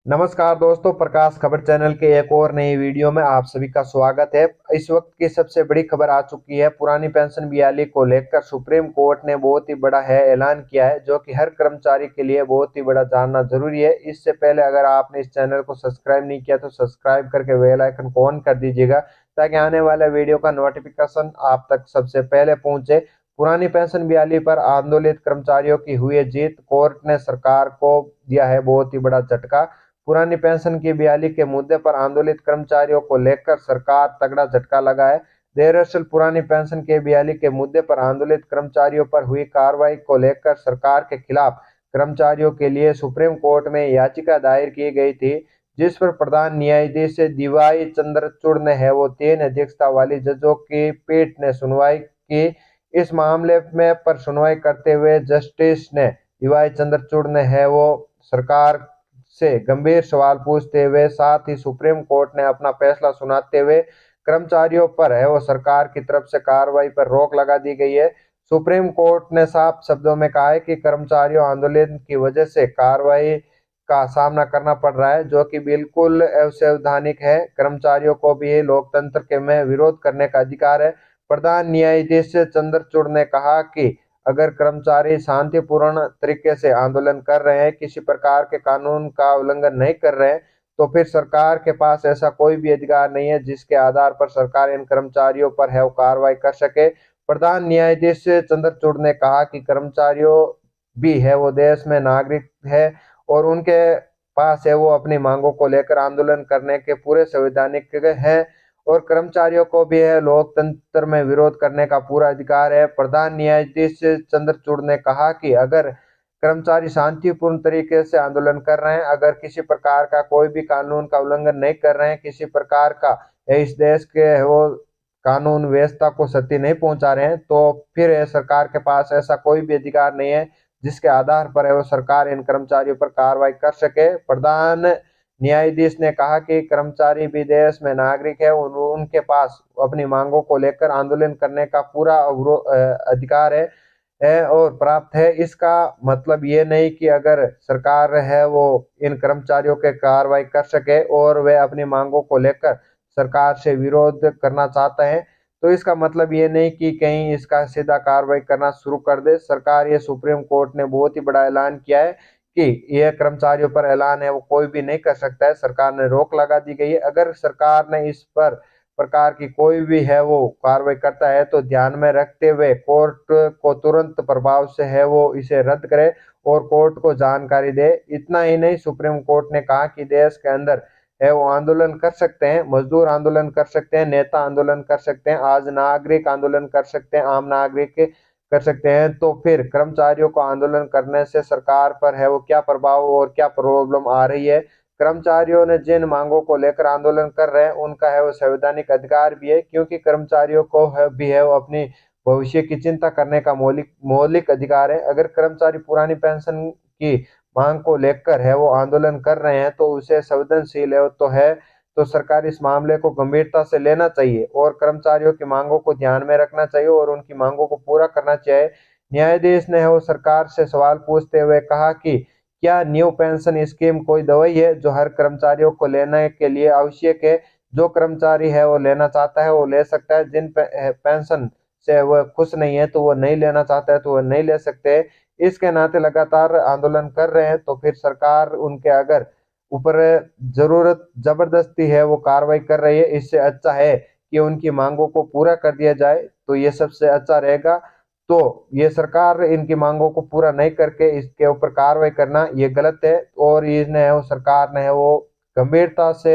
नमस्कार दोस्तों, प्रकाश खबर चैनल के एक और नई वीडियो में आप सभी का स्वागत है। इस वक्त की सबसे बड़ी खबर आ चुकी है। पुरानी पेंशन बहाली को लेकर सुप्रीम कोर्ट ने बहुत ही बड़ा ऐलान किया है, जो कि हर कर्मचारी के लिए बहुत ही बड़ा जानना जरूरी है। इससे पहले अगर आपने इस चैनल को सब्सक्राइब नहीं किया तो सब्सक्राइब करके बेल आइकन को ऑन कर दीजिएगा, ताकि आने वाले वीडियो का नोटिफिकेशन आप तक सबसे पहले पहुंचे। पुरानी पेंशन बहाली पर आंदोलित कर्मचारियों की हुई जीत, कोर्ट ने सरकार को दिया है बहुत ही बड़ा झटका। पुरानी पेंशन की बहाली के मुद्दे पर आंदोलित कर्मचारियों को लेकर सरकार तगड़ा झटका लगा है। दरअसल पुरानी पेंशन के बहाली के मुद्दे पर आंदोलित कर्मचारियों पर हुई कार्रवाई को लेकर सरकार के खिलाफ कर्मचारियों के लिए सुप्रीम कोर्ट में याचिका दायर की गई थी, जिस पर प्रधान न्यायाधीश डीवाई चंद्रचूड़ ने वो 3 अध्यक्षता वाली जजों की पीठ ने सुनवाई की। इस मामले में पर सुनवाई करते हुए जस्टिस ने डीवाई चंद्रचूड़ ने वो सरकार से गंभीर सवाल पूछते हुए, साथ ही सुप्रीम कोर्ट ने अपना फैसला सुनाते हुए कर्मचारियों पर वो सरकार की तरफ से कार्रवाई पर रोक लगा दी गई है। सुप्रीम कोर्ट ने साफ शब्दों में कहा है कि कर्मचारियों आंदोलन की वजह से कार्रवाई का सामना करना पड़ रहा है, जो कि बिल्कुल असंवैधानिक है। कर्मचारियों को भी लोकतंत्र के में विरोध करने का अधिकार है। प्रधान न्यायाधीश चंद्रचूड़ ने कहा कि अगर कर्मचारी शांतिपूर्ण तरीके से आंदोलन कर रहे हैं, किसी प्रकार के कानून का उल्लंघन नहीं कर रहे हैं, तो फिर सरकार के पास ऐसा कोई भी अधिकार नहीं है जिसके आधार पर सरकार इन कर्मचारियों पर वो कार्रवाई कर सके। प्रधान न्यायाधीश चंद्रचूड़ ने कहा कि कर्मचारियों भी वो देश में नागरिक है और उनके पास वो अपनी मांगों को लेकर आंदोलन करने के पूरे संवैधानिक है, और कर्मचारियों को भी लोकतंत्र में विरोध करने का पूरा अधिकार है। प्रधान न्यायाधीश चंद्रचूड़ ने कहा कि अगर कर्मचारी शांतिपूर्ण तरीके से आंदोलन कर रहे हैं, अगर किसी प्रकार का कोई भी कानून का उल्लंघन नहीं कर रहे हैं, किसी प्रकार का इस देश के वो कानून व्यवस्था को क्षति नहीं पहुंचा रहे हैं, तो फिर सरकार के पास ऐसा कोई भी अधिकार नहीं है जिसके आधार पर वो सरकार इन कर्मचारियों पर कार्रवाई कर सके। प्रधान न्यायाधीश ने कहा कि कर्मचारी भी देश में नागरिक है, उनके पास अपनी मांगों को लेकर आंदोलन करने का पूरा अधिकार है और प्राप्त है। इसका मतलब ये नहीं कि अगर सरकार वो इन कर्मचारियों के कार्रवाई कर सके और वे अपनी मांगों को लेकर सरकार से विरोध करना चाहते हैं, तो इसका मतलब ये नहीं कि कहीं इसका सीधा कार्रवाई करना शुरू कर दे सरकार। ये सुप्रीम कोर्ट ने बहुत ही बड़ा ऐलान किया है कि यह कर्मचारियों पर ऐलान है वो कोई भी नहीं कर सकता है। सरकार ने रोक लगा दी गई है। अगर सरकार ने इस पर प्रकार की कोई भी वो कार्रवाई करता है, तो ध्यान में रखते हुए कोर्ट को तुरंत प्रभाव से वो इसे रद्द करे और कोर्ट को जानकारी दे। इतना ही नहीं, सुप्रीम कोर्ट ने कहा कि देश के अंदर वो आंदोलन कर सकते हैं, मजदूर आंदोलन कर सकते हैं, नेता आंदोलन कर सकते हैं, आज नागरिक आंदोलन कर सकते हैं, आम नागरिक कर सकते हैं, तो फिर कर्मचारियों को आंदोलन करने से सरकार पर वो क्या प्रभाव और क्या प्रॉब्लम आ रही है। कर्मचारियों ने जिन मांगों को लेकर आंदोलन कर रहे हैं उनका वो संवैधानिक अधिकार भी है, क्योंकि कर्मचारियों को भी वो अपनी भविष्य की चिंता करने का मौलिक मौलिक अधिकार है। अगर कर्मचारी पुरानी पेंशन की मांग को लेकर वो आंदोलन कर रहे हैं, तो उसे संवेदनशील तो सरकार इस मामले को गंभीरता से लेना चाहिए और कर्मचारियों की मांगों को ध्यान में रखना चाहिए और उनकी मांगों को पूरा करना चाहिए। न्यायाधीश ने वो सरकार से सवाल पूछते हुए कहा कि क्या न्यू पेंशन स्कीम कोई दवाई है जो हर कर्मचारियों को लेने के लिए आवश्यक है। जो कर्मचारी वो लेना चाहता है वो ले सकता है, जिन पेंशन से वो खुश नहीं है तो वो नहीं लेना चाहता है तो वो नहीं ले सकते। इसके नाते लगातार आंदोलन कर रहे हैं, तो फिर सरकार उनके अगर ऊपर जरूरत जबरदस्ती वो कार्रवाई कर रही है, इससे अच्छा है कि उनकी मांगों को पूरा कर दिया जाए, तो ये सबसे अच्छा रहेगा। तो ये सरकार इनकी मांगों को पूरा नहीं करके इसके ऊपर कार्रवाई करना ये गलत है, और इन्हें वो सरकार ने वो गंभीरता से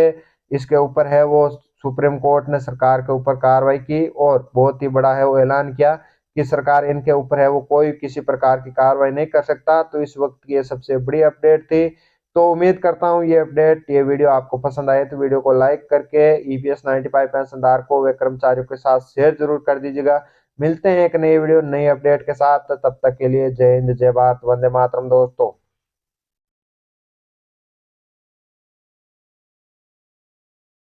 इसके ऊपर वो सुप्रीम कोर्ट ने सरकार के ऊपर कार्रवाई की और बहुत ही बड़ा वो ऐलान किया कि सरकार इनके ऊपर वो कोई किसी प्रकार की कार्रवाई नहीं कर सकता। तो इस वक्त की ये सबसे बड़ी अपडेट थी। तो उम्मीद करता हूँ ये वीडियो आपको पसंद आए, तो वीडियो को लाइक करके ईपीएस 95 पेंशनधार को वे कर्मचारियों के साथ शेयर जरूर कर दीजिएगा। मिलते हैं एक नई वीडियो नई अपडेट के साथ, तब तक के लिए जय हिंद, जय भारत, वंदे मातरम दोस्तों।